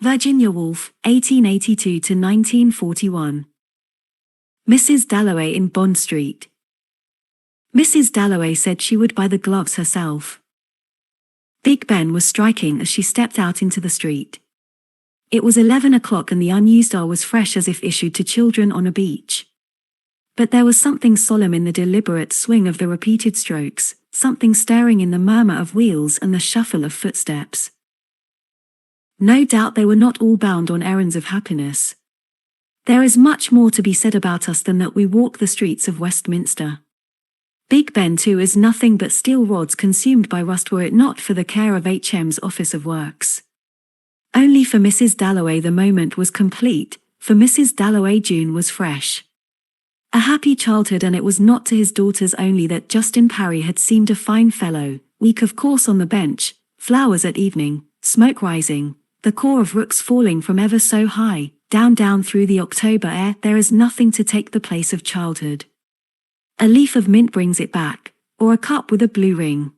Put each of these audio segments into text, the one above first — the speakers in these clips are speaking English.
Virginia Woolf, 1882 to 1941. Mrs. Dalloway in Bond Street. Mrs. Dalloway said she would buy the gloves herself. Big Ben was striking as she stepped out into the street. It was 11 o'clock and the unused hour was fresh as if issued to children on a beach. But there was something solemn in the deliberate swing of the repeated strokes, something stirring in the murmur of wheels and the shuffle of footsteps. No doubt they were not all bound on errands of happiness. There is much more to be said about us than that we walk the streets of Westminster. Big Ben too is nothing but steel rods consumed by rust were it not for the care of H.M.'s Office of Works. Only for Mrs. Dalloway the moment was complete, for Mrs. Dalloway June was fresh. A happy childhood, and it was not to his daughters only that Justin Parry had seemed a fine fellow, weak of course on the bench, flowers at evening, smoke rising, the caw of rooks falling from ever so high, down through the October air. There is nothing to take the place of childhood. A leaf of mint brings it back, or a cup with a blue ring.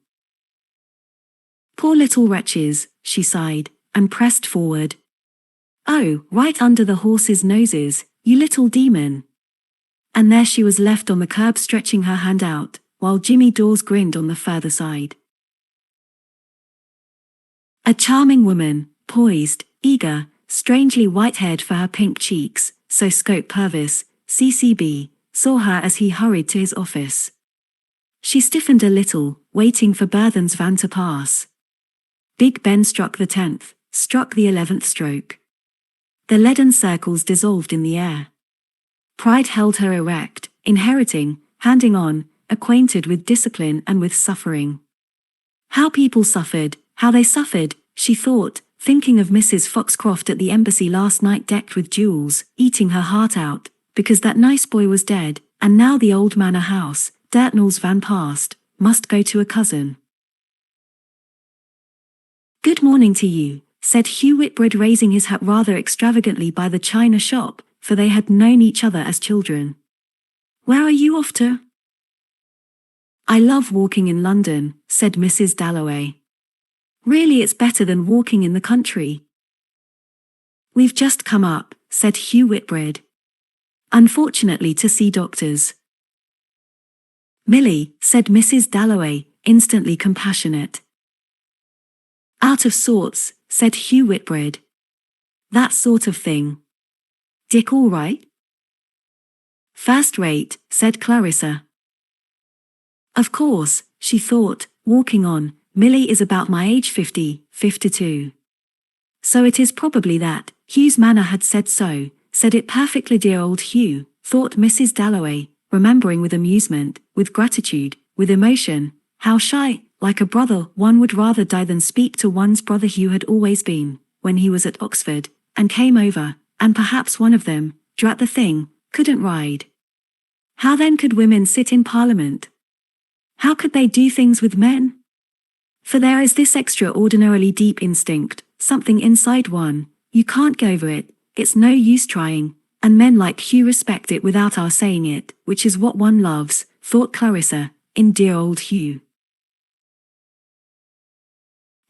Poor little wretches, she sighed, and pressed forward. Oh, right under the horses' noses, you little demon. And there she was left on the curb stretching her hand out, while Jimmy Dawes grinned on the further side. A charming woman, poised, eager, strangely white-haired for her pink cheeks, so Scope Purvis, CCB, saw her as he hurried to his office. She stiffened a little, waiting for Burthon's van to pass. Big Ben struck the 10th, struck the 11th stroke. The leaden circles dissolved in the air. Pride held her erect, inheriting, handing on, acquainted with discipline and with suffering. How people suffered, how they suffered, she thought, thinking of Mrs. Foxcroft at the embassy last night decked with jewels, eating her heart out, because that nice boy was dead, and now the old manor house, Dirtnall's van passed, must go to a cousin. Good morning to you, said Hugh Whitbread, raising his hat rather extravagantly by the china shop, for they had known each other as children. Where are you off to? I love walking in London, said Mrs. Dalloway. Really, it's better than walking in the country. We've just come up, said Hugh Whitbread. Unfortunately to see doctors. Milly, said Mrs. Dalloway, instantly compassionate. Out of sorts, said Hugh Whitbread. That sort of thing. Dick all right? First rate, said Clarissa. Of course, she thought, walking on, Milly is about my age 50, 52. So it is probably that, Hugh's manner had said so, said it perfectly. Dear old Hugh, thought Mrs. Dalloway, remembering with amusement, with gratitude, with emotion, how shy, like a brother, one would rather die than speak to one's brother. Hugh had always been, when he was at Oxford, and came over, and perhaps one of them, drat the thing, couldn't ride. How then could women sit in Parliament? How could they do things with men? For there is this extraordinarily deep instinct, something inside one, you can't go over it, it's no use trying, and men like Hugh respect it without our saying it, which is what one loves, thought Clarissa, in dear old Hugh.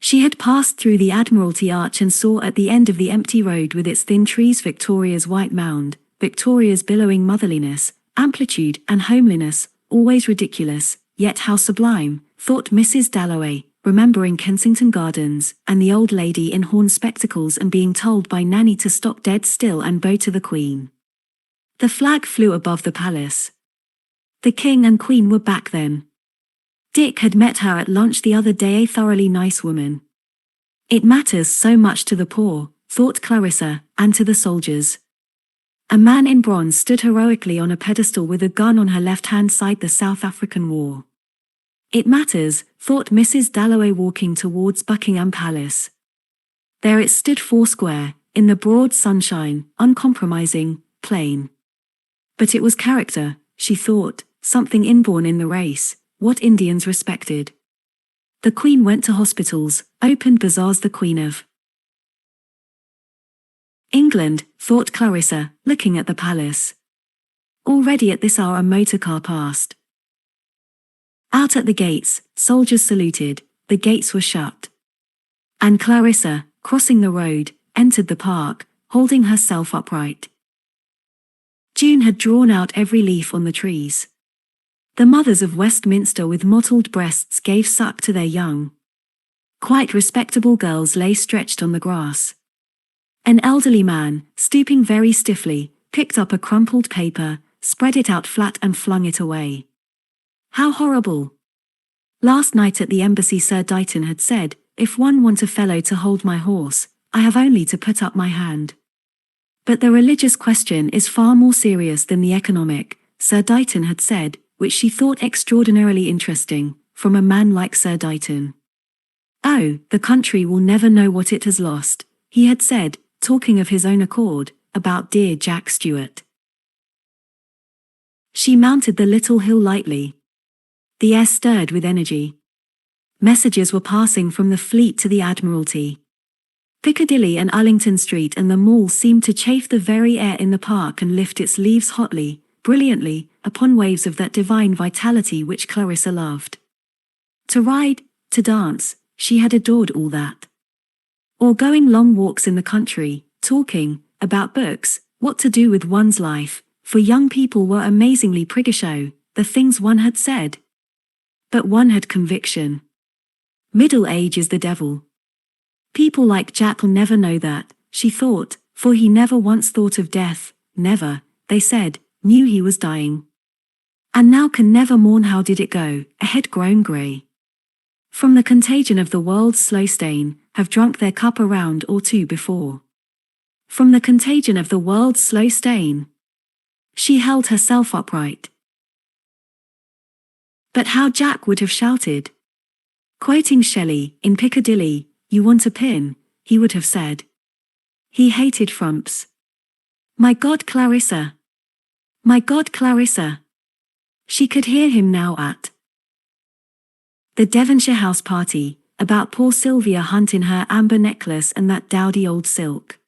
She had passed through the Admiralty Arch and saw at the end of the empty road with its thin trees Victoria's white mound, Victoria's billowing motherliness, amplitude and homeliness, always ridiculous, yet how sublime, thought Mrs. Dalloway, remembering Kensington Gardens, and the old lady in horn spectacles and being told by Nanny to stop dead still and bow to the Queen. The flag flew above the palace. The King and Queen were back then. Dick had met her at lunch the other day, a thoroughly nice woman. It matters so much to the poor, thought Clarissa, and to the soldiers. A man in bronze stood heroically on a pedestal with a gun on her left-hand side. The South African War. It matters, thought Mrs. Dalloway, walking towards Buckingham Palace. There it stood foursquare, in the broad sunshine, uncompromising, plain. But it was character, she thought, something inborn in the race, what Indians respected. The Queen went to hospitals, opened bazaars. The Queen of England, thought Clarissa, looking at the palace. Already at this hour a motor car passed. Out at the gates, soldiers saluted, the gates were shut. And Clarissa, crossing the road, entered the park, holding herself upright. June had drawn out every leaf on the trees. The mothers of Westminster with mottled breasts gave suck to their young. Quite respectable girls lay stretched on the grass. An elderly man, stooping very stiffly, picked up a crumpled paper, spread it out flat and flung it away. How horrible! Last night at the embassy Sir Dighton had said, "If one want a fellow to hold my horse, I have only to put up my hand." But the religious question is far more serious than the economic, Sir Dighton had said, which she thought extraordinarily interesting, from a man like Sir Dighton. "Oh, the country will never know what it has lost," he had said, talking of his own accord, about dear Jack Stewart. She mounted the little hill lightly. The air stirred with energy. Messages were passing from the Fleet to the Admiralty. Piccadilly and Arlington Street and the Mall seemed to chafe the very air in the park and lift its leaves hotly, brilliantly, upon waves of that divine vitality which Clarissa loved. To ride, to dance, she had adored all that. Or going long walks in the country, talking, about books, what to do with one's life, for young people were amazingly priggish, the things one had said. But one had conviction. Middle age is the devil. People like Jack'll never know that, she thought, for he never once thought of death, never, they said, knew he was dying. And now can never mourn. How did it go, a head grown grey. From the contagion of the world's slow stain, have drunk their cup a round or two before. From the contagion of the world's slow stain. She held herself upright. But how Jack would have shouted. Quoting Shelley, in Piccadilly, "You want a pin," he would have said. He hated frumps. My God, Clarissa! My God, Clarissa! She could hear him now at the Devonshire house party, about poor Sylvia Hunt in her amber necklace and that dowdy old silk.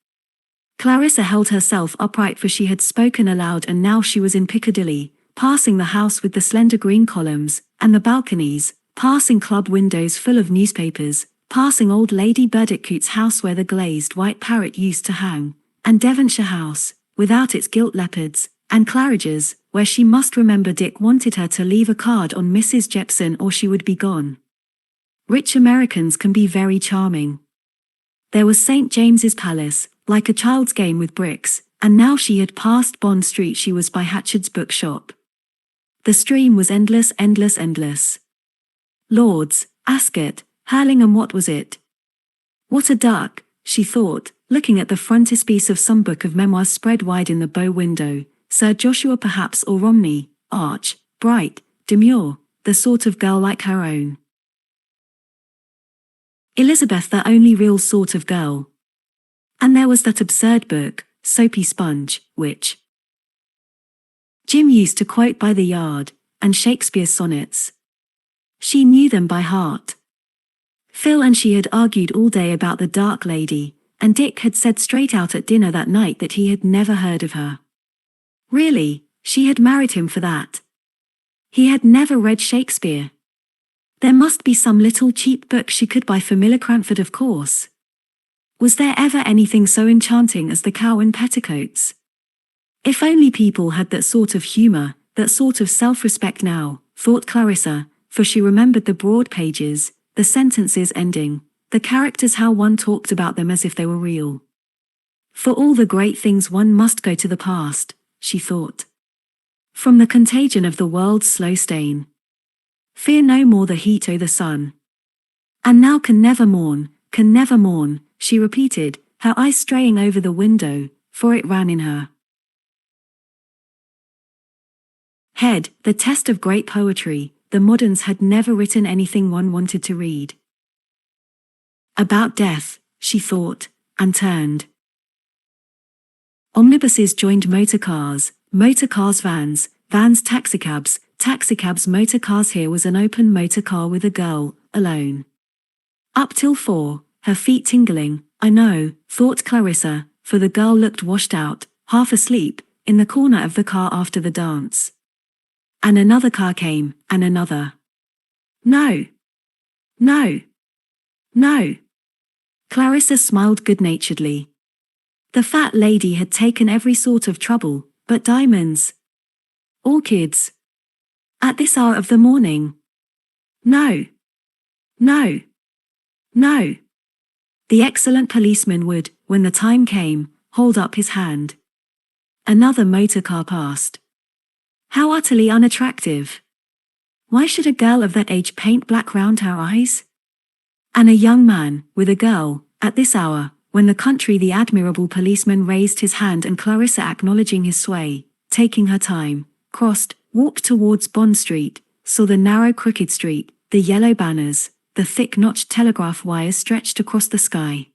Clarissa held herself upright, for she had spoken aloud, and now she was in Piccadilly, passing the house with the slender green columns, and the balconies, passing club windows full of newspapers, passing old Lady Burdetcoot's house where the glazed white parrot used to hang, and Devonshire House, without its gilt leopards, and Claridge's, where she must remember Dick wanted her to leave a card on Mrs. Jepson or she would be gone. Rich Americans can be very charming. There was St. James's Palace, like a child's game with bricks, and now she had passed Bond Street. She was by Hatchard's bookshop. The stream was endless, endless, endless. Lords, Ascot, Hurlingham, what was it? What a duck, she thought, looking at the frontispiece of some book of memoirs spread wide in the bow window, Sir Joshua perhaps, or Romney, arch, bright, demure, the sort of girl like her own. Elizabeth, the only real sort of girl. And there was that absurd book, Soapy Sponge, which Jim used to quote by the yard, and Shakespeare's sonnets. She knew them by heart. Phil and she had argued all day about the Dark Lady, and Dick had said straight out at dinner that night that he had never heard of her. Really, she had married him for that. He had never read Shakespeare. There must be some little cheap book she could buy for Miller Cranford, of course. Was there ever anything so enchanting as the Cow in Petticoats? If only people had that sort of humour, that sort of self-respect now, thought Clarissa, for she remembered the broad pages, the sentences ending, the characters, how one talked about them as if they were real. For all the great things one must go to the past, she thought. From the contagion of the world's slow stain. Fear no more the heat o' the sun. And now can never mourn, she repeated, her eyes straying over the window, for it ran in her head, the test of great poetry. The moderns had never written anything one wanted to read. About death, she thought, and turned. Omnibuses joined motor cars vans, taxicabs motor cars. Here was an open motor car with a girl, alone. Up till 4, her feet tingling. I know, thought Clarissa, for the girl looked washed out, half asleep, in the corner of the car after the dance. And another car came, and another. No. No. No. Clarissa smiled good-naturedly. The fat lady had taken every sort of trouble, but diamonds. Orchids. At this hour of the morning. No. No. No. The excellent policeman would, when the time came, hold up his hand. Another motor car passed. How utterly unattractive. Why should a girl of that age paint black round her eyes? And a young man, with a girl, at this hour, when the admirable policeman raised his hand and Clarissa, acknowledging his sway, taking her time, crossed, walked towards Bond Street, saw the narrow crooked street, the yellow banners, the thick notched telegraph wires stretched across the sky.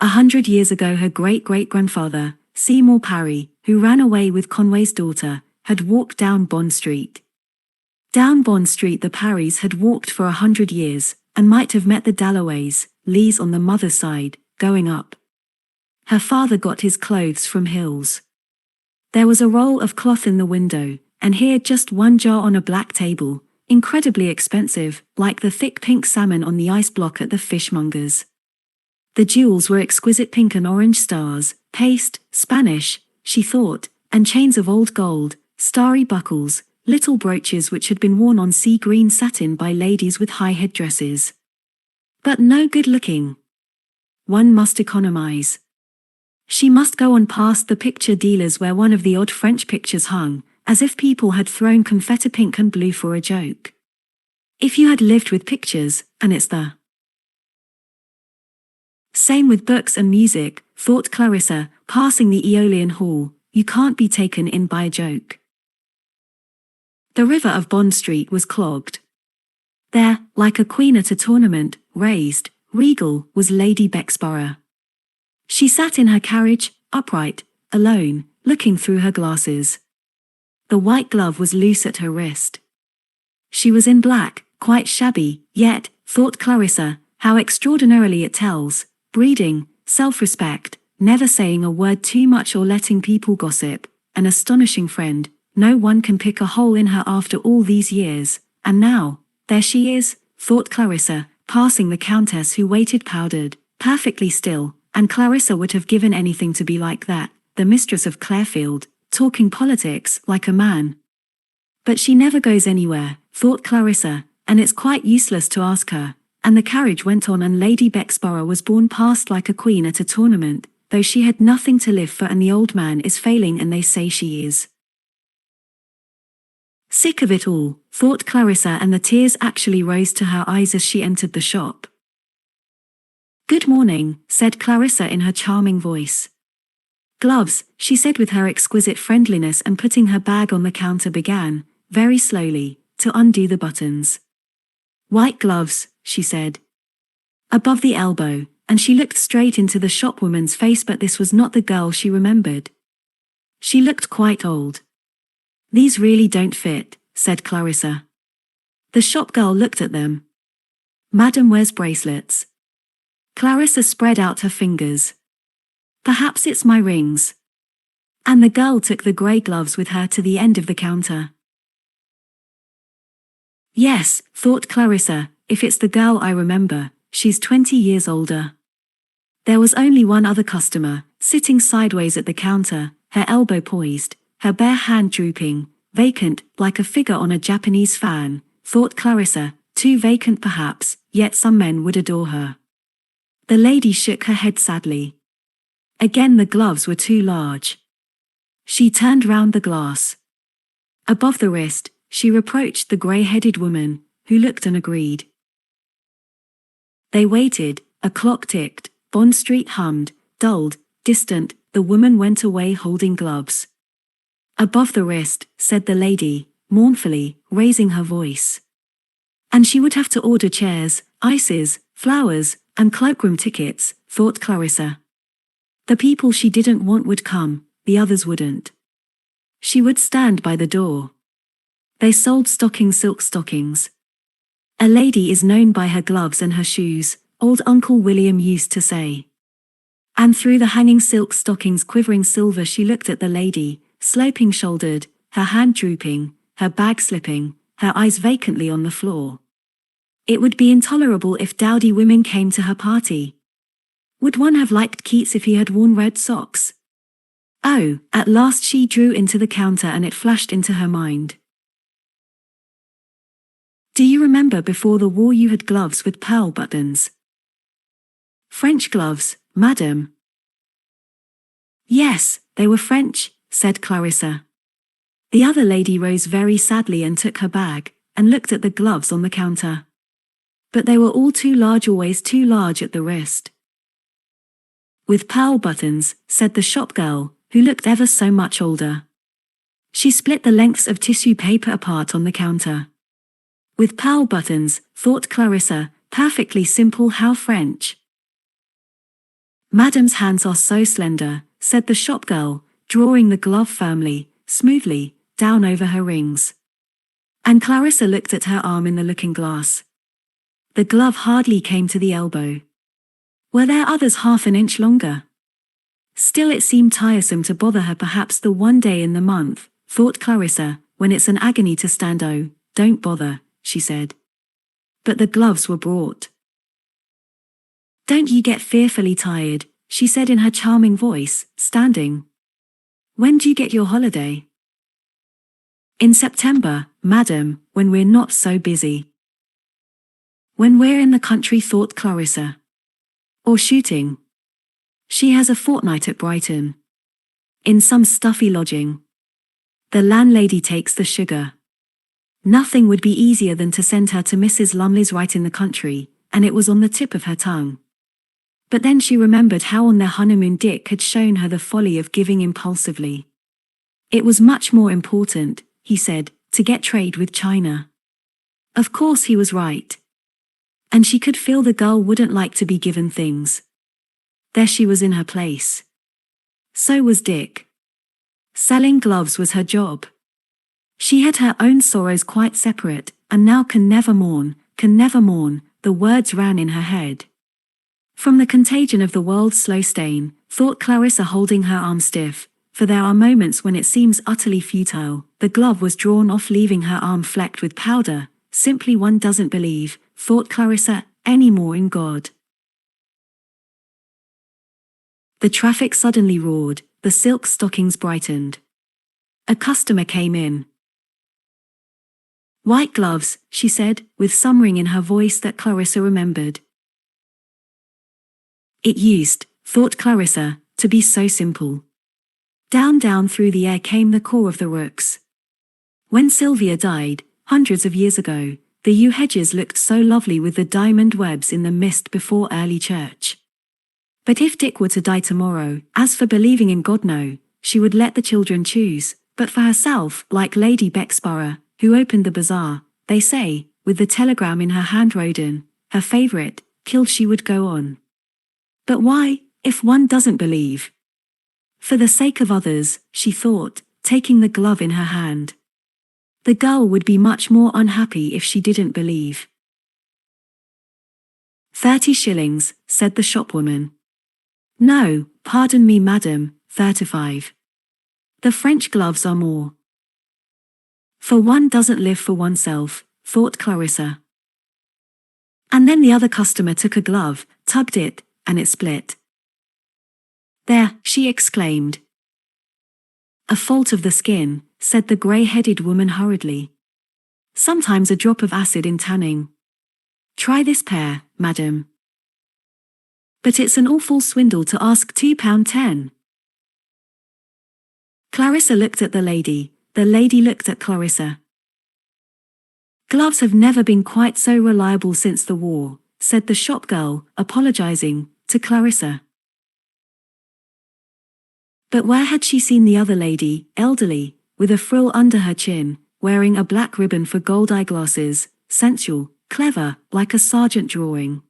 100 years ago her great-great-grandfather, Seymour Parry, who ran away with Conway's daughter, had walked down Bond Street. Down Bond Street the Parrys had walked for 100 years, and might have met the Dalloways, Lees on the mother's side, going up. Her father got his clothes from Hills. There was a roll of cloth in the window, and here just one jar on a black table, incredibly expensive, like the thick pink salmon on the ice block at the fishmonger's. The jewels were exquisite pink and orange stars, paste, Spanish, she thought, and chains of old gold, starry buckles, little brooches which had been worn on sea green satin by ladies with high headdresses. But no good looking. One must economize. She must go on past the picture dealers where one of the odd French pictures hung, as if people had thrown confetti pink and blue for a joke. If you had lived with pictures, and it's the same with books and music, thought Clarissa, passing the Aeolian Hall, you can't be taken in by a joke. The river of Bond Street was clogged. There, like a queen at a tournament, raised, regal, was Lady Bexborough. She sat in her carriage, upright, alone, looking through her glasses. The white glove was loose at her wrist. She was in black, quite shabby, yet, thought Clarissa, how extraordinarily it tells, breeding, self-respect, never saying a word too much or letting people gossip, an astonishing friend. No one can pick a hole in her after all these years, and now, there she is, thought Clarissa, passing the Countess who waited powdered, perfectly still, and Clarissa would have given anything to be like that, the mistress of Clarefield, talking politics like a man. But she never goes anywhere, thought Clarissa, and it's quite useless to ask her, and the carriage went on and Lady Bexborough was borne past like a queen at a tournament, though she had nothing to live for and the old man is failing and they say she is. Sick of it all, thought Clarissa, and the tears actually rose to her eyes as she entered the shop. Good morning, said Clarissa in her charming voice. Gloves, she said with her exquisite friendliness, and putting her bag on the counter began, very slowly, to undo the buttons. White gloves, she said. Above the elbow, and she looked straight into the shopwoman's face, but this was not the girl she remembered. She looked quite old. These really don't fit, said Clarissa. The shop girl looked at them. Madam wears bracelets. Clarissa spread out her fingers. Perhaps it's my rings. And the girl took the grey gloves with her to the end of the counter. Yes, thought Clarissa, if it's the girl I remember, she's 20 years older. There was only one other customer, sitting sideways at the counter, her elbow poised, her bare hand drooping, vacant, like a figure on a Japanese fan, thought Clarissa, too vacant perhaps, yet some men would adore her. The lady shook her head sadly. Again the gloves were too large. She turned round the glass. Above the wrist, she reproached the grey-headed woman, who looked and agreed. They waited, a clock ticked, Bond Street hummed, dulled, distant, the woman went away holding gloves. Above the wrist, said the lady, mournfully, raising her voice. And she would have to order chairs, ices, flowers, and cloakroom tickets, thought Clarissa. The people she didn't want would come, the others wouldn't. She would stand by the door. They sold silk stockings. A lady is known by her gloves and her shoes, old Uncle William used to say. And through the hanging silk stockings' quivering silver she looked at the lady, sloping-shouldered, her hand drooping, her bag slipping, her eyes vacantly on the floor. It would be intolerable if dowdy women came to her party. Would one have liked Keats if he had worn red socks? Oh, at last she drew into the counter and it flashed into her mind. Do you remember before the war you had gloves with pearl buttons? French gloves, madam. Yes, they were French, said Clarissa. The other lady rose very sadly and took her bag, and looked at the gloves on the counter. But they were all too large, always too large at the wrist. With pearl buttons, said the shop girl, who looked ever so much older. She split the lengths of tissue paper apart on the counter. With pearl buttons, thought Clarissa, perfectly simple, how French. Madam's hands are so slender, said the shop girl, drawing the glove firmly, smoothly, down over her rings. And Clarissa looked at her arm in the looking-glass. The glove hardly came to the elbow. Were there others half an inch longer? Still it seemed tiresome to bother her, perhaps the one day in the month, thought Clarissa, when it's an agony to stand. Oh, don't bother, she said. But the gloves were brought. Don't you get fearfully tired, she said in her charming voice, standing. When do you get your holiday? In September, madam, when we're not so busy. When we're in the country, thought Clarissa. Or shooting. She has a fortnight at Brighton. In some stuffy lodging. The landlady takes the sugar. Nothing would be easier than to send her to Mrs. Lumley's right in the country, and it was on the tip of her tongue. But then she remembered how on their honeymoon Dick had shown her the folly of giving impulsively. It was much more important, he said, to get trade with China. Of course he was right. And she could feel the girl wouldn't like to be given things. There she was in her place. So was Dick. Selling gloves was her job. She had her own sorrows quite separate, and now can never mourn, the words ran in her head. From the contagion of the world's slow stain, thought Clarissa, holding her arm stiff, for there are moments when it seems utterly futile. The glove was drawn off, leaving her arm flecked with powder. Simply one doesn't believe, thought Clarissa, any more in God. The traffic suddenly roared, the silk stockings brightened. A customer came in. White gloves, she said, with some ring in her voice that Clarissa remembered. It used, thought Clarissa, to be so simple. Down through the air came the caw of the rooks. When Sylvia died, hundreds of years ago, the yew hedges looked so lovely with the diamond webs in the mist before early church. But if Dick were to die tomorrow, as for believing in God, no, she would let the children choose, but for herself, like Lady Bexborough, who opened the bazaar, they say, with the telegram in her hand, Rodin, her favourite, killed, she would go on. But why, if one doesn't believe? For the sake of others, she thought, taking the glove in her hand. The girl would be much more unhappy if she didn't believe. 30 shillings, said the shopwoman. No, pardon me, madam, 35. The French gloves are more. For one doesn't live for oneself, thought Clarissa. And then the other customer took a glove, tugged it, and it split. There, she exclaimed. A fault of the skin, said the grey-headed woman hurriedly. Sometimes a drop of acid in tanning. Try this pair, madam. But it's an awful swindle to ask £2.10. Clarissa looked at the lady looked at Clarissa. Gloves have never been quite so reliable since the war, said the shop girl, apologizing, to Clarissa. But where had she seen the other lady, elderly, with a frill under her chin, wearing a black ribbon for gold eyeglasses, sensual, clever, like a sergeant drawing?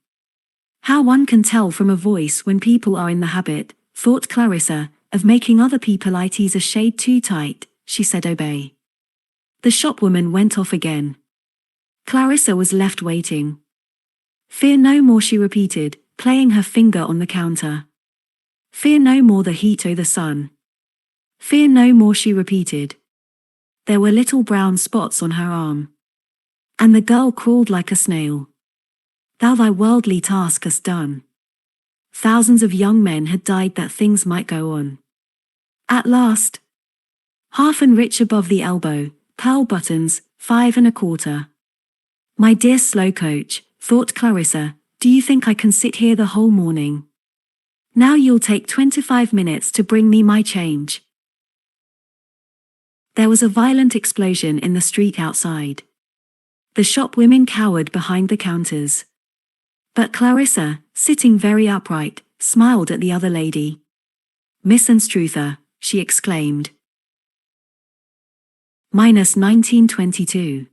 How one can tell from a voice when people are in the habit, thought Clarissa, of making other people's a shade too tight, she said. Obey. The shopwoman went off again. Clarissa was left waiting. Fear no more, she repeated, playing her finger on the counter. Fear no more the heat o' the sun. Fear no more, she repeated. There were little brown spots on her arm. And the girl crawled like a snail. Thou thy worldly task hast done. thousands of young men had died that things might go on. At last. Half and rich above the elbow, pearl buttons, 5 1/4. My dear slow coach, thought Clarissa, do you think I can sit here the whole morning? Now you'll take 25 minutes to bring me my change. There was a violent explosion in the street outside. The shop women cowered behind the counters. But Clarissa, sitting very upright, smiled at the other lady. Miss Anstruther, she exclaimed. -1922.